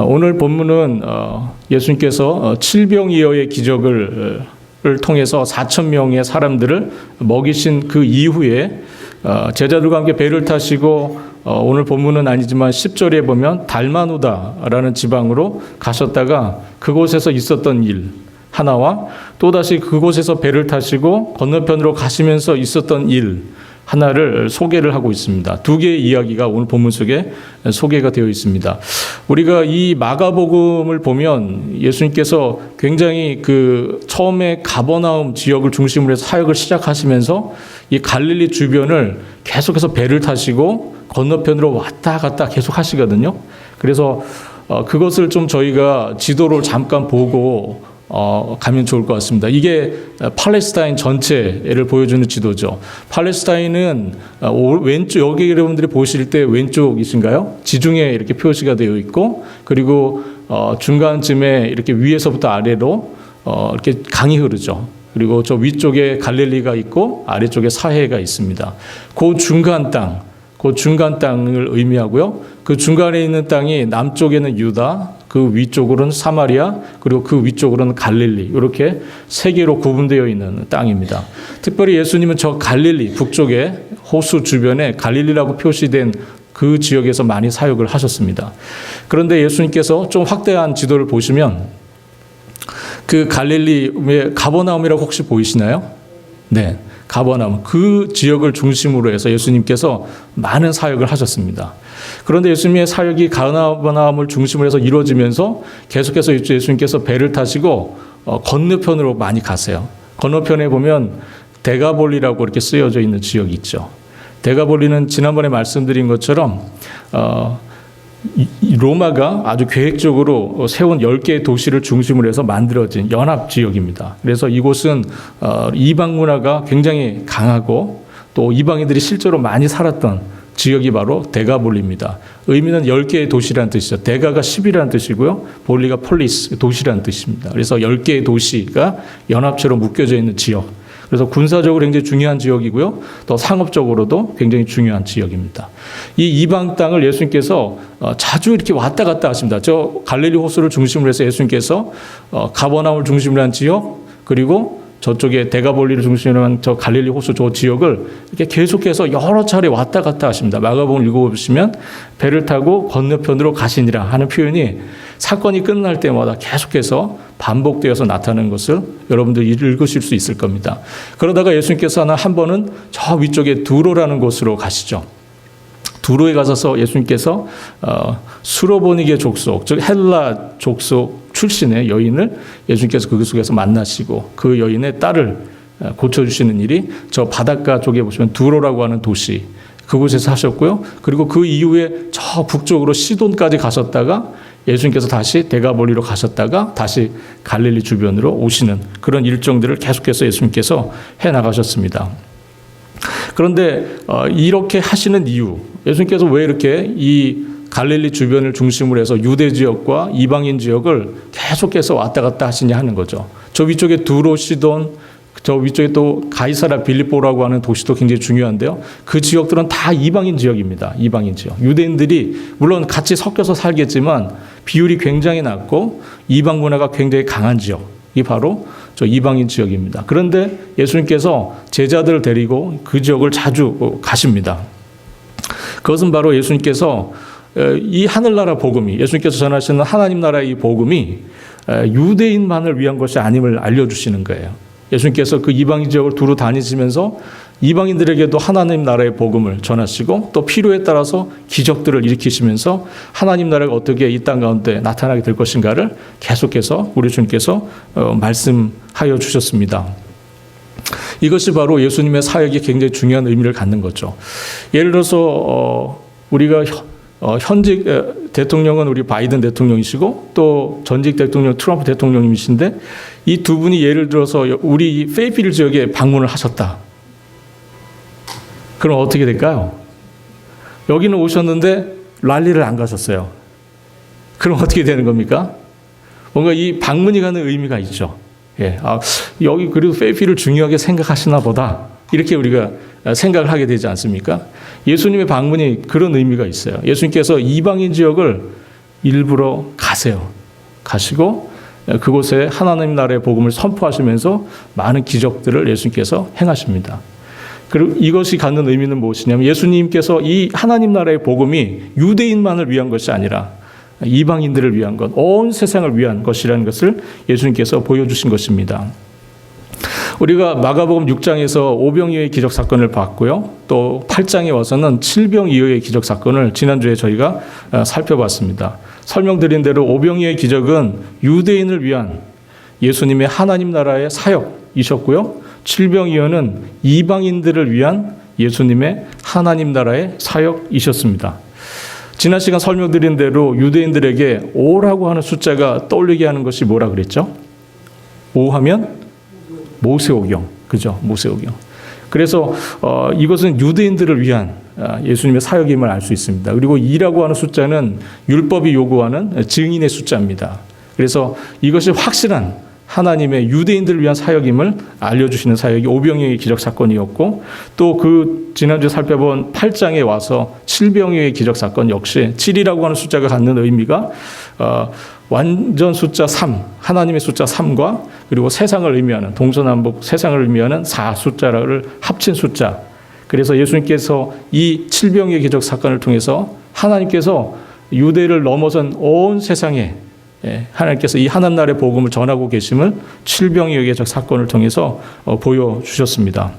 오늘 본문은 예수님께서 칠병이어의 기적을 통해서 4,000명의 사람들을 먹이신 그 이후에 제자들과 함께 배를 타시고 오늘 본문은 아니지만 10절에 보면 달마누다라는 지방으로 가셨다가 그곳에서 있었던 일 하나와 또다시 그곳에서 배를 타시고 건너편으로 가시면서 있었던 일 하나를 소개를 하고 있습니다. 두 개의 이야기가 오늘 본문 속에 소개가 되어 있습니다. 우리가 이 마가복음을 보면 예수님께서 굉장히 처음에 가버나움 지역을 중심으로 해서 사역을 시작하시면서 이 갈릴리 주변을 계속해서 배를 타시고 건너편으로 왔다 갔다 계속 하시거든요. 그래서 그것을 좀 저희가 지도를 잠깐 보고 가면 좋을 것 같습니다. 이게 팔레스타인 전체를 보여주는 지도죠. 팔레스타인은 왼쪽, 여기 여러분들이 보실 때 왼쪽이신가요? 지중해 이렇게 표시가 되어 있고, 그리고 중간쯤에 이렇게 위에서부터 아래로 이렇게 강이 흐르죠. 그리고 저 위쪽에 갈릴리가 있고 아래쪽에 사해가 있습니다. 그 중간 땅을 의미하고요. 그 중간에 있는 땅이 남쪽에는 유다, 그 위쪽으로는 사마리아, 그리고 그 위쪽으로는 갈릴리, 이렇게 세 개로 구분되어 있는 땅입니다. 특별히 예수님은 저 갈릴리 북쪽에 호수 주변에 갈릴리라고 표시된 그 지역에서 많이 사역을 하셨습니다. 그런데 예수님께서 좀 확대한 지도를 보시면 그 갈릴리의 가버나움이라고 혹시 보이시나요? 네. 가버나움, 그 지역을 중심으로 해서 예수님께서 많은 사역을 하셨습니다. 그런데 예수님의 사역이 가버나움을 중심으로 해서 이루어지면서 계속해서 예수님께서 배를 타시고 건너편으로 많이 가세요. 건너편에 보면 데가볼리라고 이렇게 쓰여져 있는 지역이 있죠. 데가볼리는 지난번에 말씀드린 것처럼 로마가 아주 계획적으로 세운 10개의 도시를 중심으로 해서 만들어진 연합 지역입니다. 그래서 이곳은 이방 문화가 굉장히 강하고 또 이방인들이 실제로 많이 살았던 지역이 바로 데가볼리입니다. 의미는 10개의 도시라는 뜻이죠. 데가가 10이라는 뜻이고요. 볼리가 폴리스, 도시라는 뜻입니다. 그래서 10개의 도시가 연합체로 묶여져 있는 지역. 그래서 군사적으로 굉장히 중요한 지역이고요. 또 상업적으로도 굉장히 중요한 지역입니다. 이 이방 땅을 예수님께서 자주 이렇게 왔다 갔다 하십니다. 저 갈릴리 호수를 중심으로 해서 예수님께서 가버나움을 중심으로 한 지역, 그리고 저쪽에 데가볼리를 중심으로 한 저 갈릴리 호수 저 지역을 이렇게 계속해서 여러 차례 왔다 갔다 하십니다. 마가복음 읽어보시면 배를 타고 건너편으로 가시니라 하는 표현이 사건이 끝날 때마다 계속해서 반복되어서 나타나는 것을 여러분들이 읽으실 수 있을 겁니다. 그러다가 예수님께서는 한 번은 저 위쪽에 두로라는 곳으로 가시죠. 두로에 가셔서 예수님께서 수로보니게 족속, 즉 헬라 족속 출신의 여인을 예수님께서 그 속에서 만나시고 그 여인의 딸을 고쳐주시는 일이 저 바닷가 쪽에 보시면 두로라고 하는 도시, 그곳에서 하셨고요. 그리고 그 이후에 저 북쪽으로 시돈까지 가셨다가 예수님께서 다시 데가볼리로 가셨다가 다시 갈릴리 주변으로 오시는 그런 일정들을 계속해서 예수님께서 해나가셨습니다. 그런데 이렇게 하시는 이유, 예수님께서 왜 이렇게 이 갈릴리 주변을 중심으로 해서 유대 지역과 이방인 지역을 계속해서 왔다 갔다 하시냐 하는 거죠. 저 위쪽에 두로, 시돈, 저 위쪽에 또 가이사라 빌립보라고 하는 도시도 굉장히 중요한데요. 그 지역들은 다 이방인 지역입니다. 이방인 지역. 유대인들이 물론 같이 섞여서 살겠지만 비율이 굉장히 낮고 이방 문화가 굉장히 강한 지역이 바로 저 이방인 지역입니다. 그런데 예수님께서 제자들을 데리고 그 지역을 자주 가십니다. 그것은 바로 예수님께서 이 하늘나라 복음이, 예수님께서 전하시는 하나님 나라의 이 복음이 유대인만을 위한 것이 아님을 알려주시는 거예요. 예수님께서 그 이방인 지역을 두루 다니시면서 이방인들에게도 하나님 나라의 복음을 전하시고 또 필요에 따라서 기적들을 일으키시면서 하나님 나라가 어떻게 이 땅 가운데 나타나게 될 것인가를 계속해서 우리 주님께서 말씀하여 주셨습니다. 이것이 바로 예수님의 사역이 굉장히 중요한 의미를 갖는 거죠. 예를 들어서 우리가 현직 대통령은 우리 바이든 대통령이시고 또 전직 대통령 트럼프 대통령님이신데 이 두 분이 예를 들어서 우리 페이필드 지역에 방문을 하셨다. 그럼 어떻게 될까요? 여기는 오셨는데 랠리를 안 가셨어요. 그럼 어떻게 되는 겁니까? 뭔가 이 방문이 가는 의미가 있죠. 예, 여기 그래도 페이필을 중요하게 생각하시나 보다. 이렇게 우리가 생각을 하게 되지 않습니까? 예수님의 방문이 그런 의미가 있어요. 예수님께서 이방인 지역을 일부러 가세요. 가시고 그곳에 하나님 나라의 복음을 선포하시면서 많은 기적들을 예수님께서 행하십니다. 그리고 이것이 갖는 의미는 무엇이냐면 예수님께서 이 하나님 나라의 복음이 유대인만을 위한 것이 아니라 이방인들을 위한 것, 온 세상을 위한 것이라는 것을 예수님께서 보여주신 것입니다. 우리가 마가복음 6장에서 오병이어의 기적 사건을 봤고요. 또 8장에 와서는 칠병이어의 기적 사건을 지난주에 저희가 살펴봤습니다. 설명드린 대로 오병이어의 기적은 유대인을 위한 예수님의 하나님 나라의 사역이셨고요. 칠병이어는 이방인들을 위한 예수님의 하나님 나라의 사역이셨습니다. 지난 시간 설명드린 대로 유대인들에게 5라고 하는 숫자가 떠올리게 하는 것이 뭐라 그랬죠? 5 하면 모세오경, 그죠? 모세오경. 그래서 이것은 유대인들을 위한 예수님의 사역임을 알 수 있습니다. 그리고 2라고 하는 숫자는 율법이 요구하는 증인의 숫자입니다. 그래서 이것이 확실한 하나님의 유대인들을 위한 사역임을 알려주시는 사역이 오병이어의 기적 사건이었고, 또 그 지난주에 살펴본 8장에 와서 칠병이어의 기적 사건 역시 7이라고 하는 숫자가 갖는 의미가 완전 숫자 3, 하나님의 숫자 3과 그리고 세상을 의미하는 동서남북 세상을 의미하는 4 숫자를 합친 숫자. 그래서 예수님께서 이 칠병이어의 기적 사건을 통해서 하나님께서 유대를 넘어선 온 세상에 하나님께서 이 하나님 나라의 복음을 전하고 계심을 칠병이어의 기적 사건을 통해서 보여주셨습니다.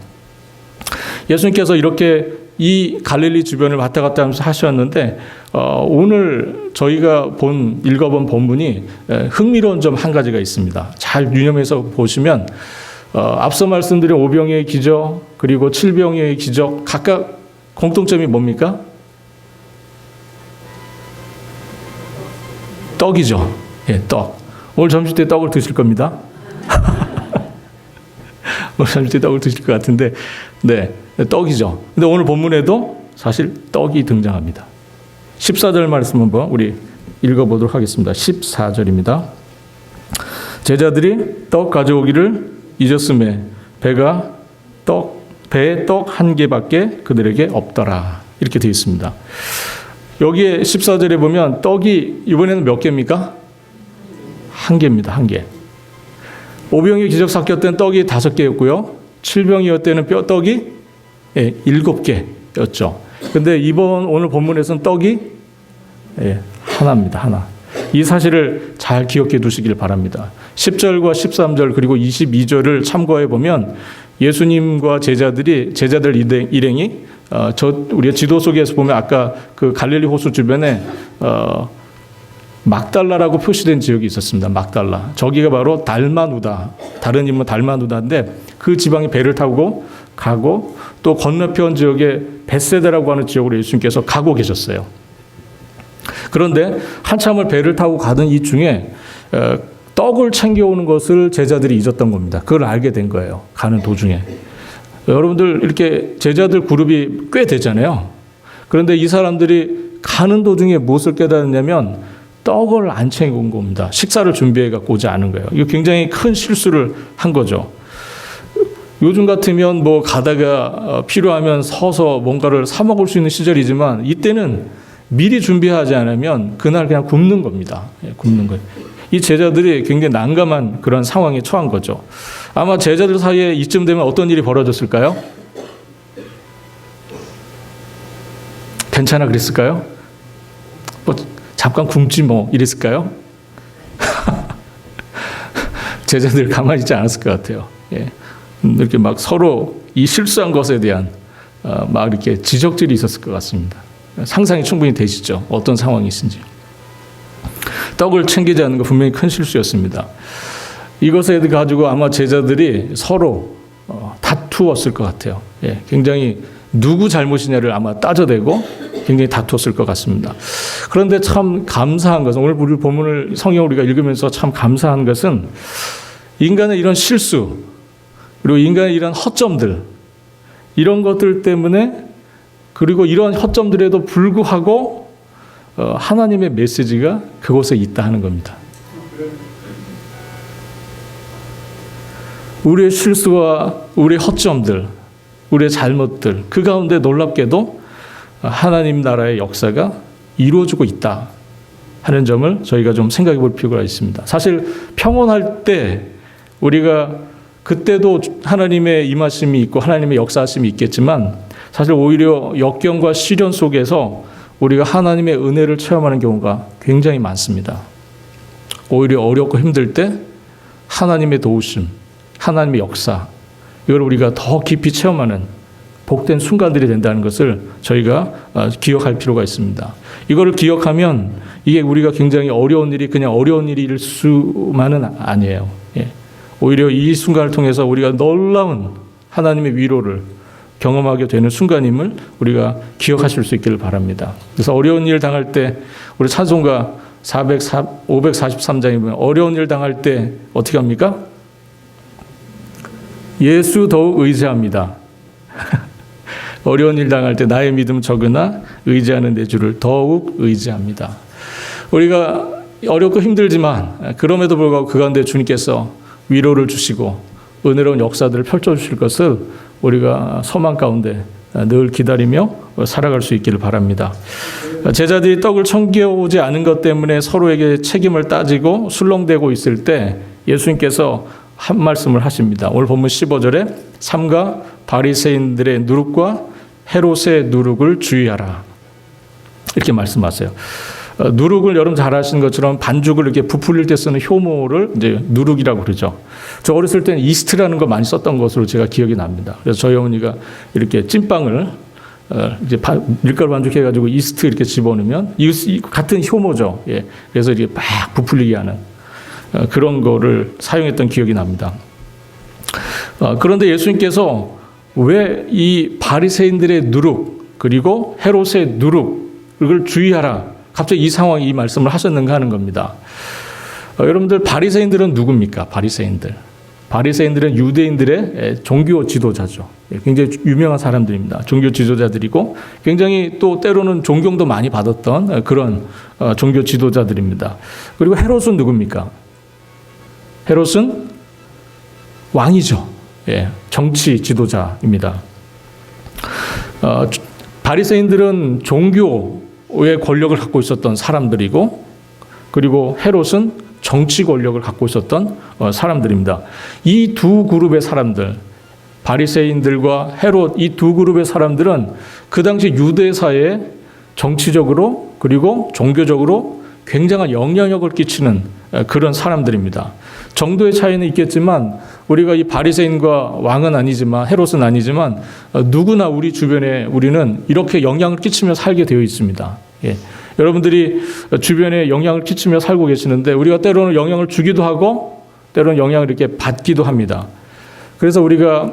예수님께서 이렇게 이 갈릴리 주변을 왔다 갔다 하면서 하셨는데 오늘 저희가 읽어본 본문이 흥미로운 점 한 가지가 있습니다. 잘 유념해서 보시면 앞서 말씀드린 오병이어의 기적 그리고 칠병이어의 기적 각각 공통점이 뭡니까? 떡이죠. 예, 떡. 오늘 점심 때 떡을 드실 겁니다. 오늘 점심 때 떡을 드실 것 같은데, 네, 떡이죠. 근데 오늘 본문에도 사실 떡이 등장합니다. 14절 말씀 한번 우리 읽어보도록 하겠습니다. 14절입니다. 제자들이 떡 가져오기를 잊었음에 배에 떡 한 개밖에 그들에게 없더라. 이렇게 되어 있습니다. 여기에 14절에 보면 떡이 이번에는 몇 개입니까? 한 개입니다. 한 개. 오병이어 기적 사건 때는 떡이 5개였고요. 칠병이어 때는 떡이 7개였죠. 근데 오늘 본문에서는 떡이 하나입니다. 하나. 이 사실을 잘 기억해 두시길 바랍니다. 10절과 13절 그리고 22절을 참고해 보면 예수님과 제자들 일행이 우리가 지도 속에서 보면 아까 그 갈릴리 호수 주변에 막달라라고 표시된 지역이 있었습니다. 막달라. 저기가 바로 달마누다. 다른 이름은 달마누다인데 그 지방에 배를 타고 가고 또 건너편 지역에 벳세다라고 하는 지역으로 예수님께서 가고 계셨어요. 그런데 한참을 배를 타고 가던 이 중에 떡을 챙겨오는 것을 제자들이 잊었던 겁니다. 그걸 알게 된 거예요. 가는 도중에. 여러분들 이렇게 제자들 그룹이 꽤 되잖아요. 그런데 이 사람들이 가는 도중에 무엇을 깨달았냐면 떡을 안 챙겨온 겁니다. 식사를 준비해 갖고 오지 않은 거예요. 이거 굉장히 큰 실수를 한 거죠. 요즘 같으면 뭐 가다가 필요하면 서서 뭔가를 사 먹을 수 있는 시절이지만 이때는 미리 준비하지 않으면 그날 그냥 굶는 겁니다. 굶는 거예요. 이 제자들이 굉장히 난감한 그런 상황에 처한 거죠. 아마 제자들 사이에 이쯤 되면 어떤 일이 벌어졌을까요? 괜찮아 그랬을까요? 뭐 잠깐 굶지 뭐 이랬을까요? 제자들 가만히 있지 않았을 것 같아요. 이렇게 막 서로 이 실수한 것에 대한 막 이렇게 지적들이 있었을 것 같습니다. 상상이 충분히 되시죠? 어떤 상황이신지. 떡을 챙기지 않는 거 분명히 큰 실수였습니다. 이것에 가지고 아마 제자들이 서로 다투었을 것 같아요. 굉장히 누구 잘못이냐를 아마 따져대고 굉장히 다투었을 것 같습니다. 그런데 참 감사한 것은 오늘 우리 본문을 성경을 우리가 읽으면서 참 감사한 것은 인간의 이런 실수 그리고 인간의 이런 허점들 이런 것들 때문에 그리고 이런 허점들에도 불구하고 하나님의 메시지가 그곳에 있다 하는 겁니다. 우리의 실수와 우리의 허점들, 우리의 잘못들 그 가운데 놀랍게도 하나님 나라의 역사가 이루어지고 있다. 하는 점을 저희가 좀 생각해 볼 필요가 있습니다. 사실 평온할 때 우리가 그때도 하나님의 임하심이 있고 하나님의 역사하심이 있겠지만 사실 오히려 역경과 시련 속에서 우리가 하나님의 은혜를 체험하는 경우가 굉장히 많습니다. 오히려 어렵고 힘들 때 하나님의 도우심, 하나님의 역사, 이걸 우리가 더 깊이 체험하는 복된 순간들이 된다는 것을 저희가 기억할 필요가 있습니다. 이거를 기억하면 이게 우리가 굉장히 어려운 일이 그냥 어려운 일일 수만은 아니에요. 예. 오히려 이 순간을 통해서 우리가 놀라운 하나님의 위로를 경험하게 되는 순간임을 우리가 기억하실 수 있기를 바랍니다. 그래서 어려운 일 당할 때 우리 찬송가 543장에 보면 어려운 일 당할 때 어떻게 합니까? 예수 더욱 의지합니다. 어려운 일 당할 때 나의 믿음 적으나 의지하는 내 주를 더욱 의지합니다. 우리가 어렵고 힘들지만 그럼에도 불구하고 그 가운데 주님께서 위로를 주시고 은혜로운 역사들을 펼쳐주실 것을 우리가 소망 가운데 늘 기다리며 살아갈 수 있기를 바랍니다. 제자들이 떡을 챙겨오지 않은 것 때문에 서로에게 책임을 따지고 술렁대고 있을 때 예수님께서 한 말씀을 하십니다. 오늘 본문 15절에 삼가 바리새인들의 누룩과 헤롯의 누룩을 주의하라. 이렇게 말씀하세요. 누룩을 여러분 잘 아시는 것처럼 반죽을 이렇게 부풀릴 때 쓰는 효모를 이제 누룩이라고 그러죠. 저 어렸을 때는 이스트라는 거 많이 썼던 것으로 제가 기억이 납니다. 그래서 저희 어머니가 이렇게 찐빵을 이제 밀가루 반죽해가지고 이스트 이렇게 집어넣으면 같은 효모죠. 예. 그래서 이렇게 막 부풀리게 하는 그런 거를 사용했던 기억이 납니다. 그런데 예수님께서 왜 이 바리새인들의 누룩 그리고 헤롯의 누룩을 주의하라. 갑자기 이 상황에 이 말씀을 하셨는가 하는 겁니다. 여러분들 바리새인들은 누굽니까? 바리새인들은 유대인들의 종교 지도자죠. 굉장히 유명한 사람들입니다. 종교 지도자들이고 굉장히 또 때로는 존경도 많이 받았던 그런 종교 지도자들입니다. 그리고 헤롯은 누굽니까? 헤롯은 왕이죠. 예, 정치 지도자입니다. 바리새인들은 종교의 권력을 갖고 있었던 사람들이고 그리고 헤롯은 정치 권력을 갖고 있었던 사람들입니다. 이 두 그룹의 사람들, 바리새인들과 헤롯 이 두 그룹의 사람들은 그 당시 유대사회에 정치적으로 그리고 종교적으로 굉장한 영향력을 끼치는 그런 사람들입니다. 정도의 차이는 있겠지만 우리가 이 바리새인과 왕은 아니지만 헤롯은 아니지만 누구나 우리 주변에 우리는 이렇게 영향을 끼치며 살게 되어 있습니다. 예. 여러분들이 주변에 영향을 끼치며 살고 계시는데 우리가 때로는 영향을 주기도 하고 때로는 영향을 이렇게 받기도 합니다. 그래서 우리가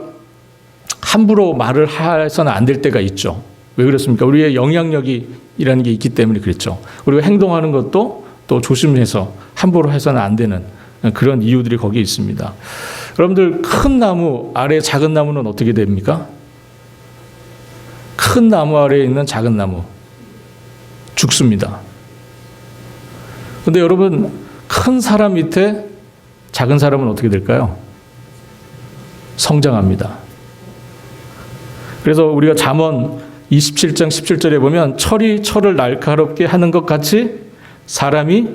함부로 말을 해서는 안 될 때가 있죠. 왜 그렇습니까? 우리의 영향력이라는 게 있기 때문에 그렇죠. 우리가 행동하는 것도 또 조심해서 함부로 해서는 안 되는 그런 이유들이 거기에 있습니다. 여러분들 큰 나무 아래 작은 나무는 어떻게 됩니까? 큰 나무 아래에 있는 작은 나무 죽습니다. 그런데 여러분 큰 사람 밑에 작은 사람은 어떻게 될까요? 성장합니다. 그래서 우리가 잠언 27장 17절에 보면 철이 철을 날카롭게 하는 것 같이 사람이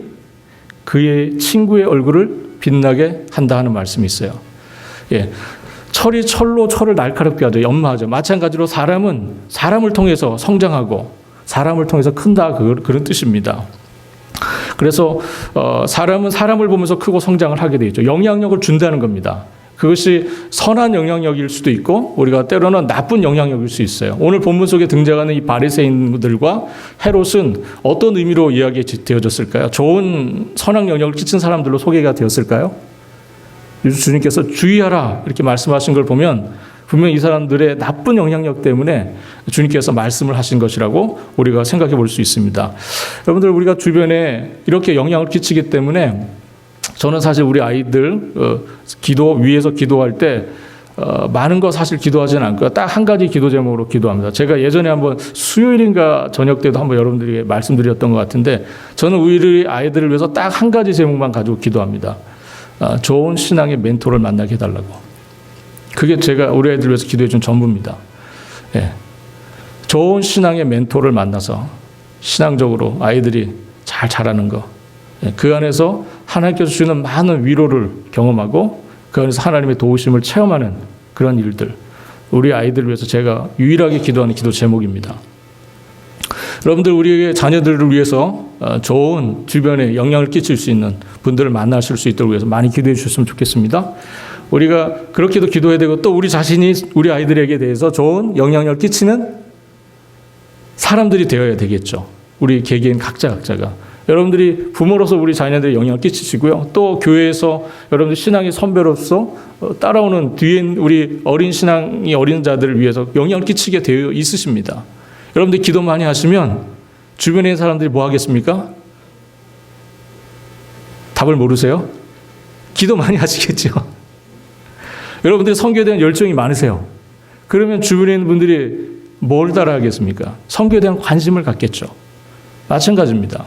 그의 친구의 얼굴을 빛나게 한다 하는 말씀이 있어요. 예, 철이 철로 철을 날카롭게 하죠. 연마하죠. 마찬가지로 사람은 사람을 통해서 성장하고 사람을 통해서 큰다 그런 뜻입니다. 그래서 사람은 사람을 보면서 크고 성장을 하게 되죠. 영향력을 준다는 겁니다. 그것이 선한 영향력일 수도 있고 우리가 때로는 나쁜 영향력일 수 있어요. 오늘 본문 속에 등장하는 이 바리새인들과 헤롯은 어떤 의미로 이야기되어졌을까요? 좋은 선한 영향을 끼친 사람들로 소개가 되었을까요? 주님께서 주의하라 이렇게 말씀하신 걸 보면 분명히 이 사람들의 나쁜 영향력 때문에 주님께서 말씀을 하신 것이라고 우리가 생각해 볼 수 있습니다. 여러분들 우리가 주변에 이렇게 영향을 끼치기 때문에 저는 사실 우리 아이들 기도 위에서 기도할 때 많은 거 사실 기도하지는 않고요. 딱 한 가지 기도 제목으로 기도합니다. 제가 예전에 한번 수요일인가 저녁 때도 한번 여러분들에게 말씀드렸던 것 같은데 저는 우리 아이들을 위해서 딱 한 가지 제목만 가지고 기도합니다. 좋은 신앙의 멘토를 만나게 해달라고. 그게 제가 우리 아이들 위해서 기도해 준 전부입니다. 예. 좋은 신앙의 멘토를 만나서 신앙적으로 아이들이 잘 잘 자라는 거. 그 안에서 하나님께서 주시는 많은 위로를 경험하고 그 안에서 하나님의 도우심을 체험하는 그런 일들. 우리 아이들을 위해서 제가 유일하게 기도하는 기도 제목입니다. 여러분들 우리의 자녀들을 위해서 좋은 주변에 영향을 끼칠 수 있는 분들을 만나실 수 있도록 위해서 많이 기도해 주셨으면 좋겠습니다. 우리가 그렇게도 기도해야 되고 또 우리 자신이 우리 아이들에게 대해서 좋은 영향력을 끼치는 사람들이 되어야 되겠죠. 우리 개개인 각자가. 여러분들이 부모로서 우리 자녀들의 영향을 끼치시고요. 또 교회에서 여러분들 신앙의 선배로서 따라오는 뒤엔 우리 어린 신앙이 어린 자들을 위해서 영향을 끼치게 되어 있으십니다. 여러분들 기도 많이 하시면 주변에 있는 사람들이 뭐 하겠습니까? 답을 모르세요? 기도 많이 하시겠죠. 여러분들이 선교에 대한 열정이 많으세요. 그러면 주변에 있는 분들이 뭘 따라하겠습니까? 선교에 대한 관심을 갖겠죠. 마찬가지입니다.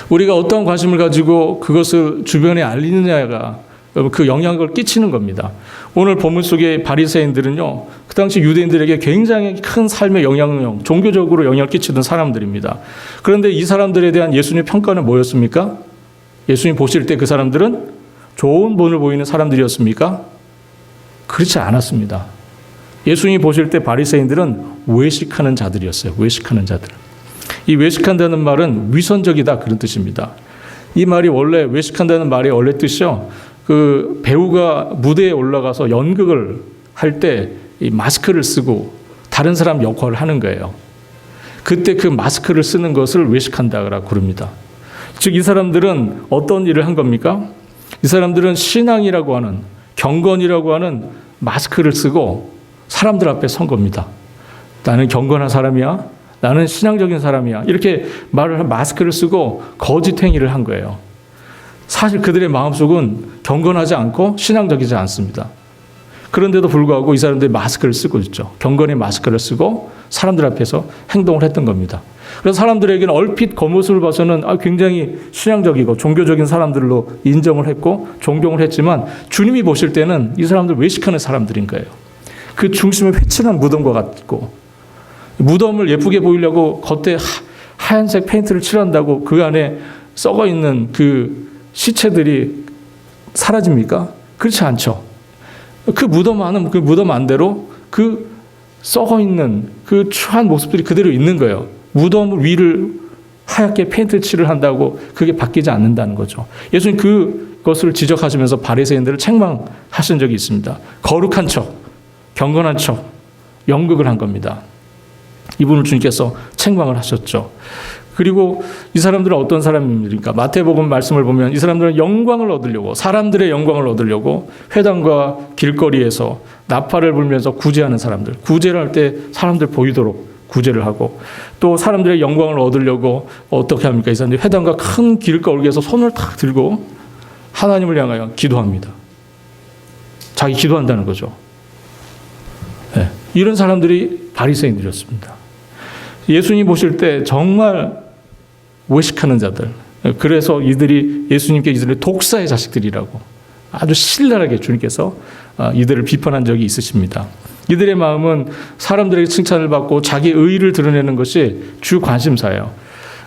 우리가 어떤 관심을 가지고 그것을 주변에 알리느냐가 그 영향을 끼치는 겁니다. 오늘 본문 속의 바리새인들은요, 그 당시 유대인들에게 굉장히 큰 삶의 영향력, 종교적으로 영향을 끼치던 사람들입니다. 그런데 이 사람들에 대한 예수님의 평가는 뭐였습니까? 예수님 보실 때 그 사람들은 좋은 본을 보이는 사람들이었습니까? 그렇지 않았습니다. 예수님이 보실 때 바리새인들은 외식하는 자들이었어요. 외식하는 자들. 이 외식한다는 말은 위선적이다 그런 뜻입니다. 이 말이 원래 외식한다는 말의 원래 뜻이요. 그 배우가 무대에 올라가서 연극을 할 때 이 마스크를 쓰고 다른 사람 역할을 하는 거예요. 그때 그 마스크를 쓰는 것을 외식한다고 그럽니다. 즉 이 사람들은 어떤 일을 한 겁니까? 이 사람들은 신앙이라고 하는 경건이라고 하는 마스크를 쓰고 사람들 앞에 선 겁니다. 나는 경건한 사람이야. 나는 신앙적인 사람이야. 이렇게 마스크를 쓰고 거짓 행위를 한 거예요. 사실 그들의 마음속은 경건하지 않고 신앙적이지 않습니다. 그런데도 불구하고 이 사람들이 마스크를 쓰고 있죠. 경건의 마스크를 쓰고 사람들 앞에서 행동을 했던 겁니다. 그래서 사람들에게는 얼핏 겉모습을 봐서는 굉장히 신앙적이고 종교적인 사람들로 인정을 했고 존경을 했지만 주님이 보실 때는 이 사람들 외식하는 사람들인 거예요. 그 중심에 회칠한 무덤과 같고 무덤을 예쁘게 보이려고 겉에 하얀색 페인트를 칠한다고 그 안에 썩어 있는 그 시체들이 사라집니까? 그렇지 않죠. 그 무덤 안은 그 무덤 안대로 그 썩어 있는 그 추한 모습들이 그대로 있는 거예요. 무덤 위를 하얗게 페인트 칠을 한다고 그게 바뀌지 않는다는 거죠. 예수님 그것을 지적하시면서 바리새인들을 책망하신 적이 있습니다. 거룩한 척, 경건한 척, 연극을 한 겁니다. 이분을 주님께서 책망을 하셨죠. 그리고 이 사람들은 어떤 사람입니까? 마태복음 말씀을 보면 이 사람들은 영광을 얻으려고, 사람들의 영광을 얻으려고 회당과 길거리에서 나팔을 불면서 구제하는 사람들, 구제를 할 때 사람들 보이도록 구제를 하고, 또 사람들의 영광을 얻으려고 어떻게 합니까? 이 사람들이 회당과 큰 길거리에서 손을 탁 들고 하나님을 향하여 기도합니다. 자기 기도한다는 거죠. 네. 이런 사람들이 바리새인들이었습니다. 예수님 보실 때 정말 외식하는 자들. 그래서 이들이 예수님께 이들을 독사의 자식들이라고 아주 신랄하게 주님께서 이들을 비판한 적이 있으십니다. 이들의 마음은 사람들에게 칭찬을 받고 자기 의의를 드러내는 것이 주 관심사예요.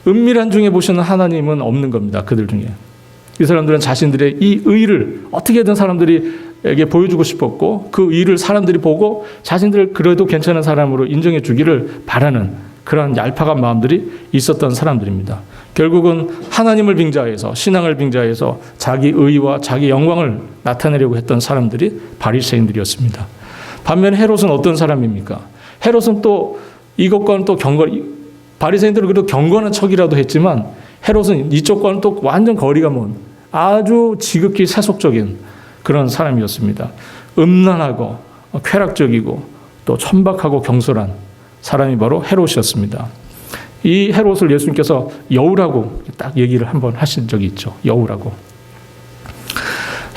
은밀한 중에 보시는 하나님은 없는 겁니다. 그들 중에. 이 사람들은 자신들의 이 의의를 어떻게든 사람들에게 보여주고 싶었고 그 의의를 사람들이 보고 자신들을 그래도 괜찮은 사람으로 인정해 주기를 바라는 그런 얄팍한 마음들이 있었던 사람들입니다. 결국은 하나님을 빙자해서 신앙을 빙자해서 자기 의의와 자기 영광을 나타내려고 했던 사람들이 바리새인들이었습니다. 반면에 헤롯은 어떤 사람입니까? 헤롯은 또 이것과는 또 바리새인들은 그래도 경건한 척이라도 했지만 헤롯은 이쪽과는 또 완전 거리가 먼 아주 지극히 세속적인 그런 사람이었습니다. 음란하고 쾌락적이고 또 천박하고 경솔한 사람이 바로 헤롯이었습니다. 이 헤롯을 예수님께서 여우라고 딱 얘기를 한번 하신 적이 있죠. 여우라고.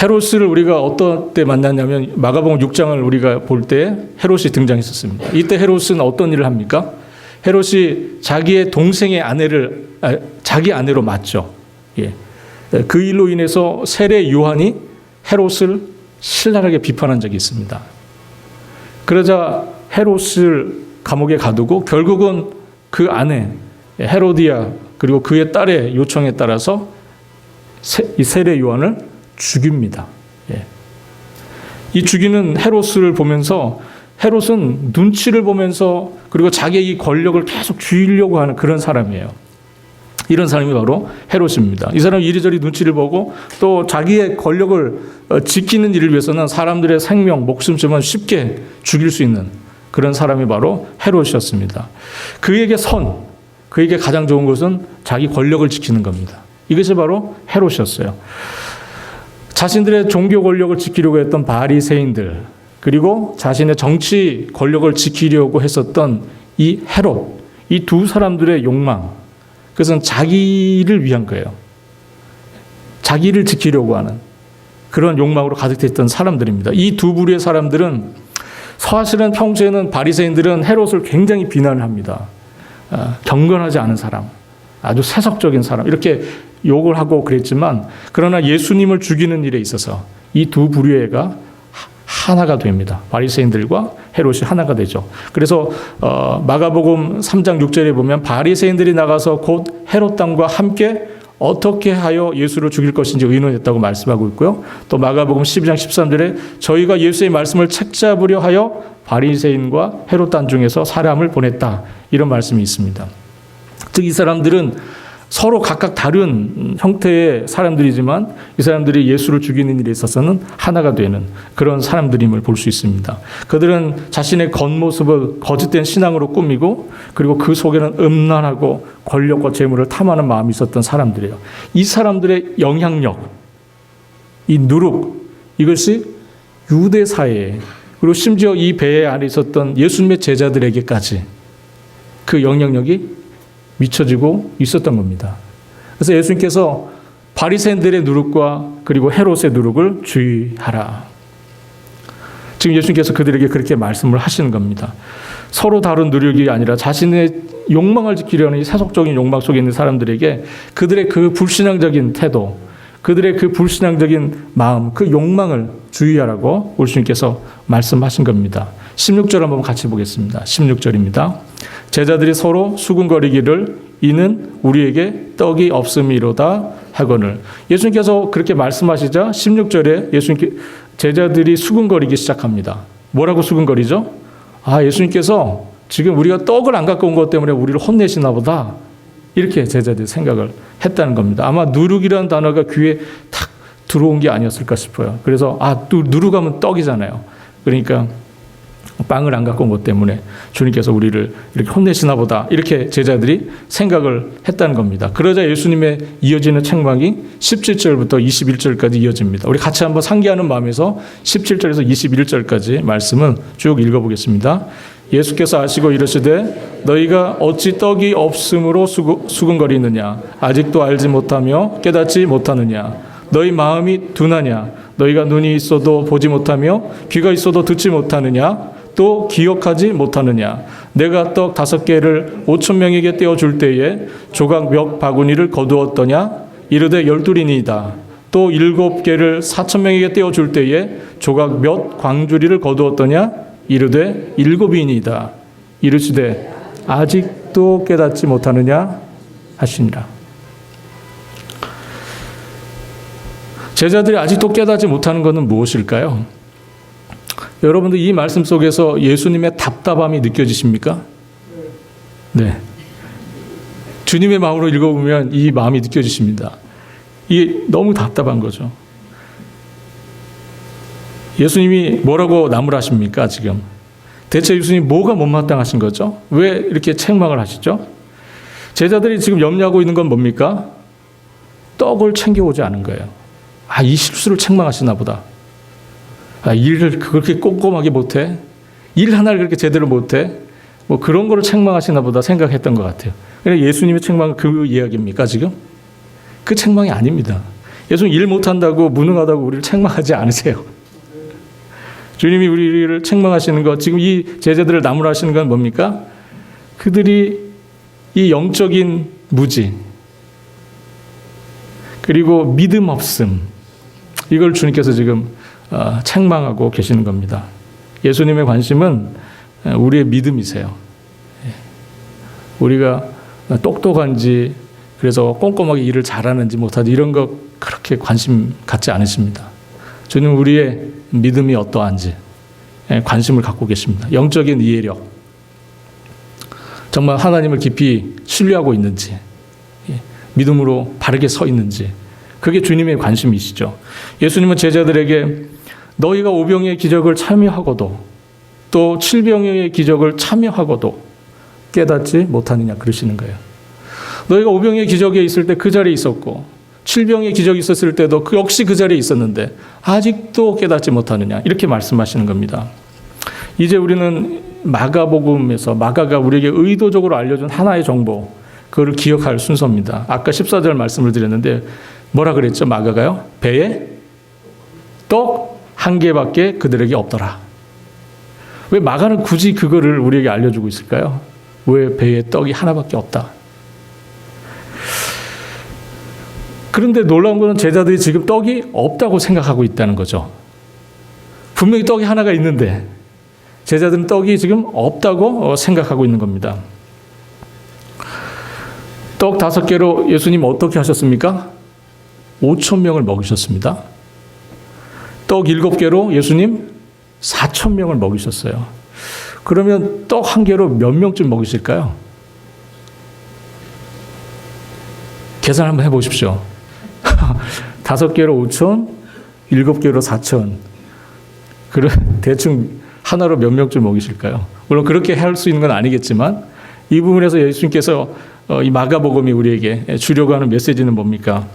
헤롯을 우리가 어떤 때 만났냐면 마가복음 6장을 우리가 볼 때 헤롯이 등장했었습니다. 이때 헤롯은 어떤 일을 합니까? 헤롯이 자기의 동생의 아내를 자기 아내로 맞죠. 예. 그 일로 인해서 세례 요한이 헤롯을 신랄하게 비판한 적이 있습니다. 그러자 헤롯을 감옥에 가두고 결국은 그 아내 헤로디아 그리고 그의 딸의 요청에 따라서 이 세례 요한을 죽입니다. 예. 이 죽이는 헤롯을 보면서 헤롯은 눈치를 보면서 그리고 자기의 이 권력을 계속 쥐려고 하는 그런 사람이에요. 이런 사람이 바로 헤롯입니다. 이 사람은 이리저리 눈치를 보고 또 자기의 권력을 지키는 일을 위해서는 사람들의 생명, 목숨쯤은 쉽게 죽일 수 있는 그런 사람이 바로 헤롯이었습니다. 그에게 가장 좋은 것은 자기 권력을 지키는 겁니다. 이것이 바로 헤롯이었어요. 자신들의 종교 권력을 지키려고 했던 바리새인들, 그리고 자신의 정치 권력을 지키려고 했었던 이 헤롯, 이 두 사람들의 욕망, 그것은 자기를 위한 거예요. 자기를 지키려고 하는 그런 욕망으로 가득했던 사람들입니다. 이 두 부류의 사람들은 사실은 평소에는 바리새인들은 헤롯을 굉장히 비난을 합니다. 경건하지 않은 사람, 아주 세속적인 사람 이렇게 욕을 하고 그랬지만 그러나 예수님을 죽이는 일에 있어서 이 두 부류의 애가 하나가 됩니다. 바리새인들과 헤롯이 하나가 되죠. 그래서 마가복음 3장 6절에 보면 바리새인들이 나가서 곧 헤롯 당과 함께 어떻게 하여 예수를 죽일 것인지 의논했다고 말씀하고 있고요. 또 마가복음 12장 13절에 저희가 예수의 말씀을 책잡으려 하여 바리새인과 헤롯 당 중에서 사람을 보냈다. 이런 말씀이 있습니다. 즉 이 사람들은 서로 각각 다른 형태의 사람들이지만 이 사람들이 예수를 죽이는 일에 있어서는 하나가 되는 그런 사람들임을 볼 수 있습니다. 그들은 자신의 겉모습을 거짓된 신앙으로 꾸미고 그리고 그 속에는 음란하고 권력과 재물을 탐하는 마음이 있었던 사람들이에요. 이 사람들의 영향력, 이 누룩, 이것이 유대 사회에 그리고 심지어 이 배 안에 있었던 예수님의 제자들에게까지 그 영향력이 미쳐지고 있었던 겁니다. 그래서 예수님께서 바리새인들의 누룩과 그리고 헤롯의 누룩을 주의하라. 지금 예수님께서 그들에게 그렇게 말씀을 하시는 겁니다. 서로 다른 누룩이 아니라 자신의 욕망을 지키려는 이 세속적인 욕망 속에 있는 사람들에게 그들의 그 불신앙적인 태도, 그들의 그 불신앙적인 마음, 그 욕망을 주의하라고 우리 주님께서 말씀하신 겁니다. 16절 한번 같이 보겠습니다. 16절입니다. 제자들이 서로 수군거리기를 이는 우리에게 떡이 없음이로다 하거늘. 예수님께서 그렇게 말씀하시자 16절에 제자들이 수군거리기 시작합니다. 뭐라고 수군거리죠? 예수님께서 지금 우리가 떡을 안 갖고 온 것 때문에 우리를 혼내시나 보다. 이렇게 제자들이 생각을 했다는 겁니다. 아마 누룩이라는 단어가 귀에 탁 들어온 게 아니었을까 싶어요. 그래서 누룩하면 떡이잖아요. 그러니까 빵을 안 갖고 온 것 때문에 주님께서 우리를 이렇게 혼내시나 보다 이렇게 제자들이 생각을 했다는 겁니다. 그러자 예수님의 이어지는 책망이 17절부터 21절까지 이어집니다. 우리 같이 한번 상기하는 마음에서 17절에서 21절까지 말씀을 쭉 읽어보겠습니다. 예수께서 아시고 이르시되 너희가 어찌 떡이 없음으로 수군거리느냐 아직도 알지 못하며 깨닫지 못하느냐 너희 마음이 둔하냐 너희가 눈이 있어도 보지 못하며 귀가 있어도 듣지 못하느냐 또 기억하지 못하느냐 내가 떡 5개를 5,000명에게 떼어줄 때에 조각 몇 바구니를 거두었더냐 이르되 12이니이다 또 7개를 4,000명에게 떼어줄 때에 조각 몇 광주리를 거두었더냐 이르되 7이니이다 이르시되 아직도 깨닫지 못하느냐 하시니라. 제자들이 아직도 깨닫지 못하는 것은 무엇일까요? 여러분들 이 말씀 속에서 예수님의 답답함이 느껴지십니까? 네. 주님의 마음으로 읽어보면 이 마음이 느껴지십니다. 이게 너무 답답한 거죠. 예수님이 뭐라고 나무라십니까 지금? 대체 예수님 뭐가 못마땅하신 거죠? 왜 이렇게 책망을 하시죠? 제자들이 지금 염려하고 있는 건 뭡니까? 떡을 챙겨오지 않은 거예요. 이 실수를 책망하시나 보다. 일을 그렇게 꼼꼼하게 못해? 일 하나를 그렇게 제대로 못해? 뭐 그런 거를 책망하시나 보다 생각했던 것 같아요. 그러니까 예수님의 책망은 그 이야기입니까 지금? 그 책망이 아닙니다. 예수님 일 못한다고 무능하다고 우리를 책망하지 않으세요. 주님이 우리를 책망하시는 것, 지금 이 제자들을 나무라시는 건 뭡니까? 그들이 이 영적인 무지, 그리고 믿음 없음, 이걸 주님께서 지금 책망하고 계시는 겁니다. 예수님의 관심은 우리의 믿음이세요. 우리가 똑똑한지 그래서 꼼꼼하게 일을 잘하는지 못하는지 이런 거 그렇게 관심 갖지 않으십니다. 주님 우리의 믿음이 어떠한지 관심을 갖고 계십니다. 영적인 이해력, 정말 하나님을 깊이 신뢰하고 있는지, 믿음으로 바르게 서 있는지, 그게 주님의 관심이시죠. 예수님은 제자들에게 너희가 오병이의 기적을 참여하고도 또 칠병이의 기적을 참여하고도 깨닫지 못하느냐 그러시는 거예요. 너희가 오병이의 기적에 있을 때 그 자리에 있었고 칠병이의 기적이 있었을 때도 역시 그 자리에 있었는데 아직도 깨닫지 못하느냐 이렇게 말씀하시는 겁니다. 이제 우리는 마가복음에서 마가가 우리에게 의도적으로 알려준 하나의 정보, 그거를 기억할 순서입니다. 아까 14절 말씀을 드렸는데 뭐라 그랬죠? 마가가요? 배에 떡 한 개밖에 그들에게 없더라. 왜 마가는 굳이 그거를 우리에게 알려주고 있을까요? 왜 배에 떡이 하나밖에 없다. 그런데 놀라운 것은 제자들이 지금 떡이 없다고 생각하고 있다는 거죠. 분명히 떡이 하나가 있는데 제자들은 떡이 지금 없다고 생각하고 있는 겁니다. 떡 5개로 예수님 어떻게 하셨습니까? 5,000명을 먹이셨습니다. 떡 7개로 예수님 4,000명을 먹이셨어요. 그러면 떡 1개로 몇 명쯤 먹이실까요? 계산 한번 해보십시오. 5개로 5,000, 7개로 4,000. 그럼 대충 하나로 몇 명쯤 먹이실까요? 물론 그렇게 할 수 있는 건 아니겠지만 이 부분에서 예수님께서 이 마가복음이 우리에게 주려고 하는 메시지는 뭡니까?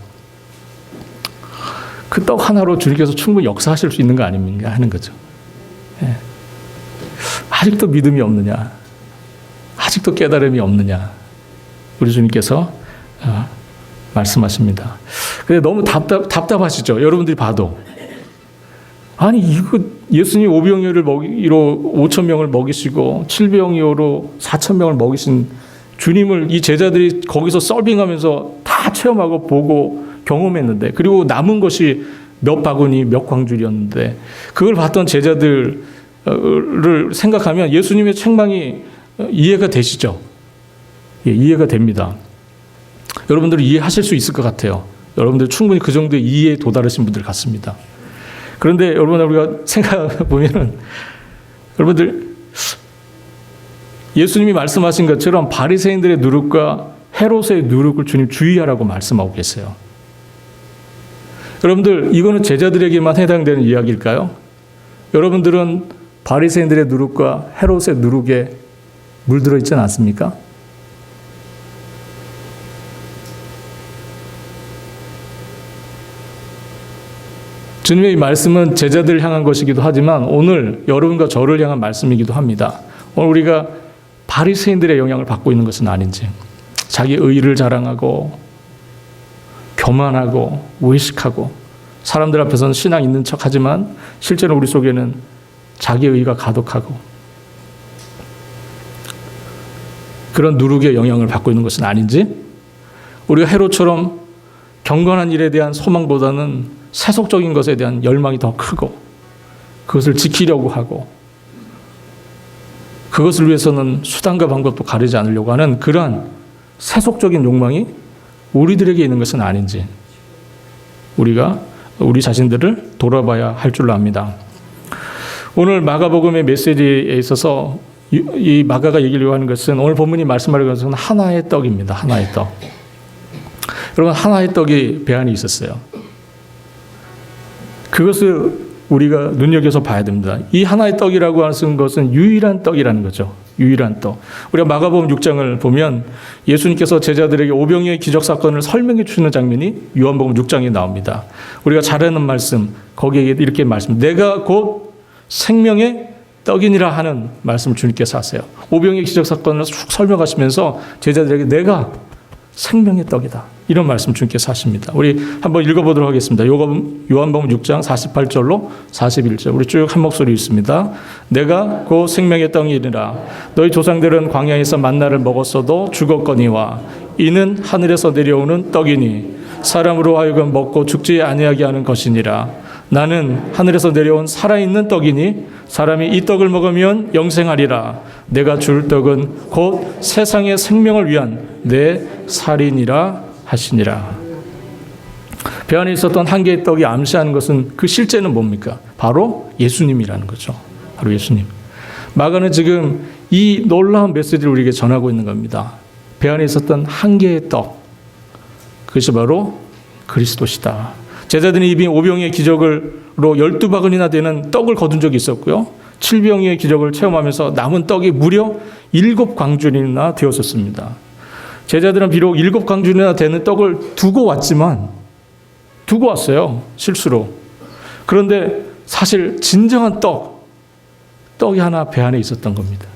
그 떡 하나로 주님께서 충분히 역사하실 수 있는 거 아닙니까? 하는 거죠. 예. 아직도 믿음이 없느냐? 아직도 깨달음이 없느냐? 우리 주님께서 말씀하십니다. 근데 너무 답답하시죠? 여러분들이 봐도. 아니 이거 예수님 오병이어를 먹이로 5,000명을 먹이시고 7병이어로 4,000명을 먹이신 주님을 이 제자들이 거기서 서빙하면서 다 체험하고 보고 경험했는데, 그리고 남은 것이 몇 바구니 몇 광줄이었는데 그걸 봤던 제자들을 생각하면 예수님의 책망이 이해가 되시죠? 예, 이해가 됩니다. 여러분들이 이해하실 수 있을 것 같아요. 여러분들 충분히 그 정도의 이해에 도달하신 분들 같습니다. 그런데 여러분 우리가 생각해 보면은 여러분들 예수님이 말씀하신 것처럼 바리새인들의 누룩과 헤롯의 누룩을 주님 주의하라고 말씀하고 계세요. 여러분들 이거는 제자들에게만 해당되는 이야기일까요? 여러분들은 바리새인들의 누룩과 헤롯의 누룩에 물들어 있지 않습니까? 주님의 이 말씀은 제자들을 향한 것이기도 하지만 오늘 여러분과 저를 향한 말씀이기도 합니다. 오늘 우리가 바리새인들의 영향을 받고 있는 것은 아닌지, 자기 의의를 자랑하고 교만하고 의식하고 사람들 앞에서는 신앙 있는 척하지만 실제로 우리 속에는 자기 의의가 가득하고 그런 누룩의 영향을 받고 있는 것은 아닌지, 우리가 헤롯처럼 경건한 일에 대한 소망보다는 세속적인 것에 대한 열망이 더 크고 그것을 지키려고 하고 그것을 위해서는 수단과 방법도 가리지 않으려고 하는 그러한 세속적인 욕망이 우리들에게 있는 것은 아닌지 우리가 우리 자신들을 돌아봐야 할 줄로 압니다. 오늘 마가복음의 메시지에 있어서 이 마가가 얘기하려고 하는 것은 오늘 본문이 말씀하려고 하는 것은 하나의 떡입니다. 하나의 떡. 여러분 하나의 떡이 배 안에 있었어요. 그것을 우리가 눈여겨서 봐야 됩니다. 이 하나의 떡이라고 하는 것은 유일한 떡이라는 거죠. 유일한 떡. 우리가 마가복음 6장을 보면 예수님께서 제자들에게 오병이어의 기적 사건을 설명해 주시는 장면이 요한복음 6장에 나옵니다. 우리가 잘 아는 말씀, 거기에 이렇게 말씀, 내가 곧 생명의 떡이니라 하는 말씀을 주님께서 하세요. 오병이어의 기적 사건을 쭉 설명하시면서 제자들에게 내가 생명의 떡이다, 이런 말씀 주님께서 하십니다. 우리 한번 읽어보도록 하겠습니다. 요한복음 6장 48절로 41절 우리 쭉 한 목소리 읽습니다. 내가 곧 생명의 떡이니라. 너희 조상들은 광야에서 만나를 먹었어도 죽었거니와 이는 하늘에서 내려오는 떡이니 사람으로 하여금 먹고 죽지 아니하게 하는 것이니라. 나는 하늘에서 내려온 살아있는 떡이니 사람이 이 떡을 먹으면 영생하리라. 내가 줄 떡은 곧 세상의 생명을 위한 내 살이니라 하시니라. 배 안에 있었던 한 개의 떡이 암시하는 것은 그 실제는 뭡니까? 바로 예수님이라는 거죠. 바로 예수님. 마가는 지금 이 놀라운 메시지를 우리에게 전하고 있는 겁니다. 배 안에 있었던 한 개의 떡, 그것이 바로 그리스도시다. 제자들이 이미 오병이의 기적으로 12바구니나 되는 떡을 거둔 적이 있었고요. 7병이의 기적을 체험하면서 남은 떡이 무려 7광준이나 되었었습니다. 제자들은 비록 7광준이나 되는 떡을 두고 왔어요. 실수로. 그런데 사실 진정한 떡이 하나 배 안에 있었던 겁니다.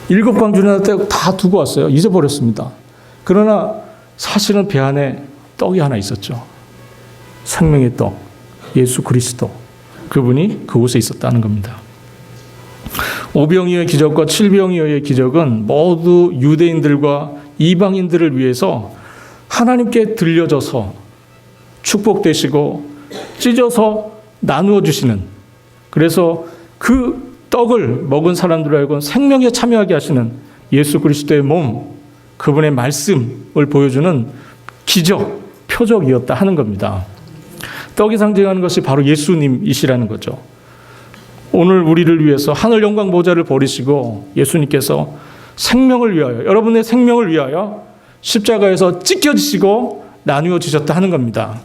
7광준이나 떡 다 두고 왔어요. 잊어버렸습니다. 그러나 사실은 배 안에 떡이 하나 있었죠. 생명의 떡, 예수 그리스도. 그분이 그곳에 있었다는 겁니다. 오병이어의 기적과 7병이어의 기적은 모두 유대인들과 이방인들을 위해서 하나님께 들려져서 축복되시고 찢어서 나누어 주시는, 그래서 그 떡을 먹은 사람들을 알고 생명에 참여하게 하시는 예수 그리스도의 몸, 그분의 말씀을 보여주는 기적, 표적이었다 하는 겁니다. 떡이 상징하는 것이 바로 예수님이시라는 거죠. 오늘 우리를 위해서 하늘 영광 보좌를 버리시고 예수님께서 생명을 위하여, 여러분의 생명을 위하여 십자가에서 찢겨지시고 나누어 주셨다 하는 겁니다.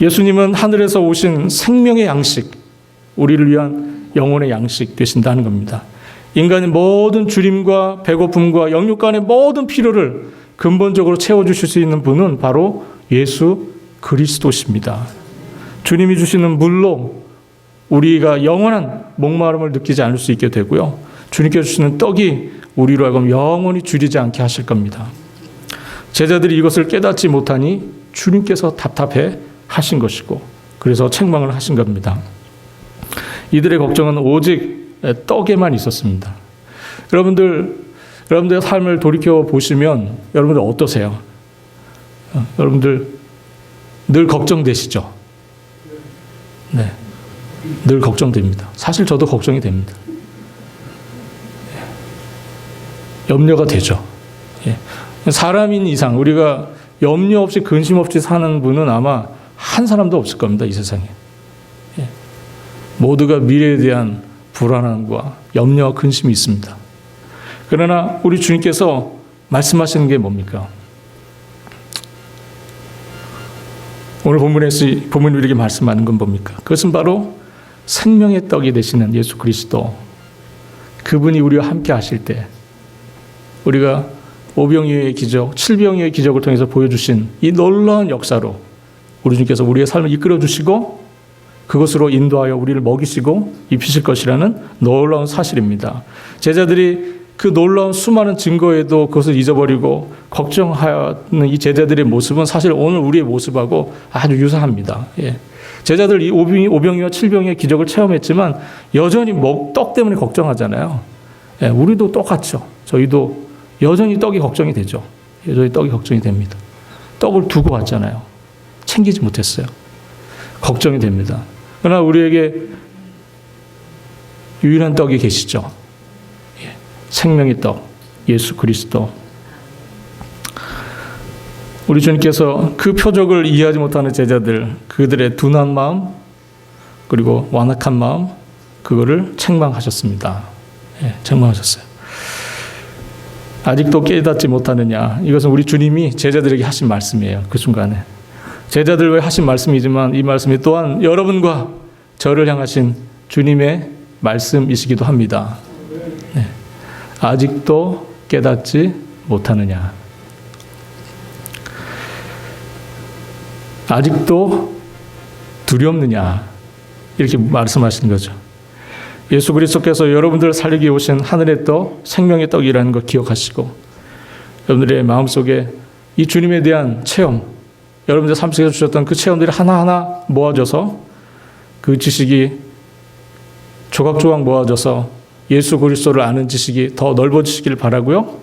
예수님은 하늘에서 오신 생명의 양식, 우리를 위한 영혼의 양식 되신다는 겁니다. 인간의 모든 주림과 배고픔과 영육간의 모든 필요를 근본적으로 채워주실 수 있는 분은 바로 예수 그리스도십니다. 주님이 주시는 물로 우리가 영원한 목마름을 느끼지 않을 수 있게 되고요. 주님께서 주시는 떡이 우리로 하여금 영원히 줄이지 않게 하실 겁니다. 제자들이 이것을 깨닫지 못하니 주님께서 답답해 하신 것이고, 그래서 책망을 하신 겁니다. 이들의 걱정은 오직 떡에만 있었습니다. 여러분들의 삶을 돌이켜 보시면 여러분들 어떠세요? 여러분들 늘 걱정되시죠? 네, 늘 걱정됩니다. 사실 저도 걱정이 됩니다. 염려가 되죠. 사람인 이상 우리가 염려 없이 근심 없이 사는 분은 아마 한 사람도 없을 겁니다. 이 세상에. 모두가 미래에 대한 불안함과 염려와 근심이 있습니다. 그러나 우리 주님께서 말씀하시는 게 뭡니까? 오늘 본문이 우리에게 말씀하는 건 뭡니까? 그것은 바로 생명의 떡이 되시는 예수 그리스도, 그분이 우리와 함께 하실 때 우리가 오병이어의 기적, 7병이어의 기적을 통해서 보여주신 이 놀라운 역사로 우리 주님께서 우리의 삶을 이끌어 주시고 그것으로 인도하여 우리를 먹이시고 입히실 것이라는 놀라운 사실입니다. 제자들이 그 놀라운 수많은 증거에도 그것을 잊어버리고 걱정하는 이 제자들의 모습은 사실 오늘 우리의 모습하고 아주 유사합니다. 제자들 이 오병이와 7병이의 기적을 체험했지만 여전히 떡 때문에 걱정하잖아요. 우리도 똑같죠. 저희도 여전히 떡이 걱정이 되죠. 여전히 떡이 걱정이 됩니다. 떡을 두고 왔잖아요. 챙기지 못했어요. 걱정이 됩니다. 그러나 우리에게 유일한 떡이 계시죠. 생명의 떡, 예수 그리스도. 우리 주님께서 그 표적을 이해하지 못하는 제자들, 그들의 둔한 마음, 그리고 완악한 마음, 그거를 책망하셨습니다. 책망하셨어요. 아직도 깨닫지 못하느냐. 이것은 우리 주님이 제자들에게 하신 말씀이에요. 그 순간에. 제자들 왜 하신 말씀이지만 이 말씀이 또한 여러분과 저를 향하신 주님의 말씀이시기도 합니다. 아직도 깨닫지 못하느냐. 아직도 두렵느냐. 이렇게 말씀하시는 거죠. 예수 그리스도께서 여러분들을 살리기 위해 오신 하늘의 떡, 생명의 떡이라는 걸 기억하시고 여러분들의 마음속에 이 주님에 대한 체험, 여러분들 삶 속에서 주셨던 그 체험들이 하나하나 모아져서 그 지식이 조각조각 모아져서 예수 그리스도를 아는 지식이 더 넓어지시길 바라고요.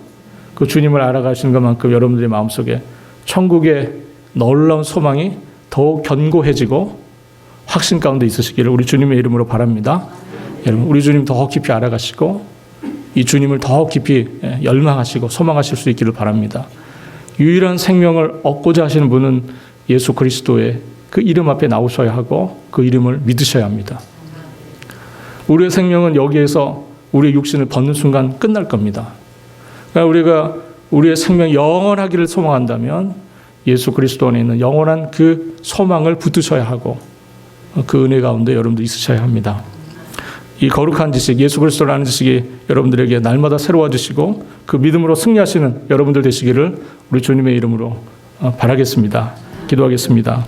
그 주님을 알아가시는 것만큼 여러분들의 마음속에 천국의 놀라운 소망이 더욱 견고해지고 확신 가운데 있으시기를 우리 주님의 이름으로 바랍니다. 여러분, 우리 주님 더 깊이 알아가시고 이 주님을 더 깊이 열망하시고 소망하실 수 있기를 바랍니다. 유일한 생명을 얻고자 하시는 분은 예수 그리스도의 그 이름 앞에 나오셔야 하고 그 이름을 믿으셔야 합니다. 우리의 생명은 여기에서 우리의 육신을 벗는 순간 끝날 겁니다. 그러니까 우리가 우리의 생명이 영원하기를 소망한다면 예수 그리스도 안에 있는 영원한 그 소망을 붙드셔야 하고 그 은혜 가운데 여러분도 있으셔야 합니다. 이 거룩한 지식, 예수 그리스도를 아는 지식이 여러분들에게 날마다 새로워지시고 그 믿음으로 승리하시는 여러분들 되시기를 우리 주님의 이름으로 바라겠습니다. 기도하겠습니다.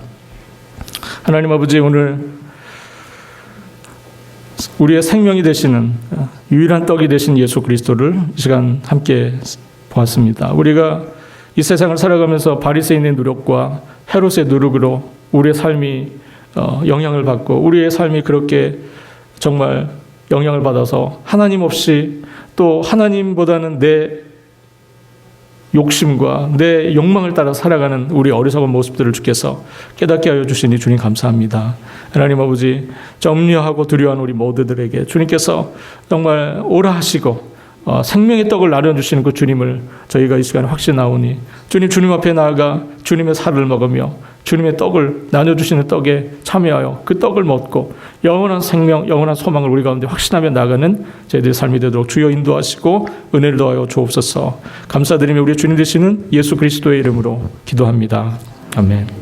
하나님 아버지, 오늘 우리의 생명이 되시는 유일한 떡이 되신 예수 그리스도를 이 시간 함께 보았습니다. 우리가 이 세상을 살아가면서 바리새인의 노력과 헤롯의 노력으로 우리의 삶이 영향을 받고 우리의 삶이 그렇게 정말 영향을 받아서 하나님 없이 또 하나님보다는 내 욕심과 내 욕망을 따라 살아가는 우리 어리석은 모습들을 주께서 깨닫게 하여 주시니 주님 감사합니다. 하나님 아버지, 염려하고 두려워하는 우리 모두들에게 주님께서 정말 오라 하시고 생명의 떡을 나눠주시는 그 주님을 저희가 이 시간에 확신하오니 주님 앞에 나아가 주님의 살을 먹으며 주님의 떡을 나눠주시는 떡에 참여하여 그 떡을 먹고 영원한 생명, 영원한 소망을 우리 가운데 확신하며 나가는 저희들의 삶이 되도록 주여 인도하시고 은혜를 더하여 주옵소서. 감사드리며 우리 주님 되시는 예수 그리스도의 이름으로 기도합니다. 아멘.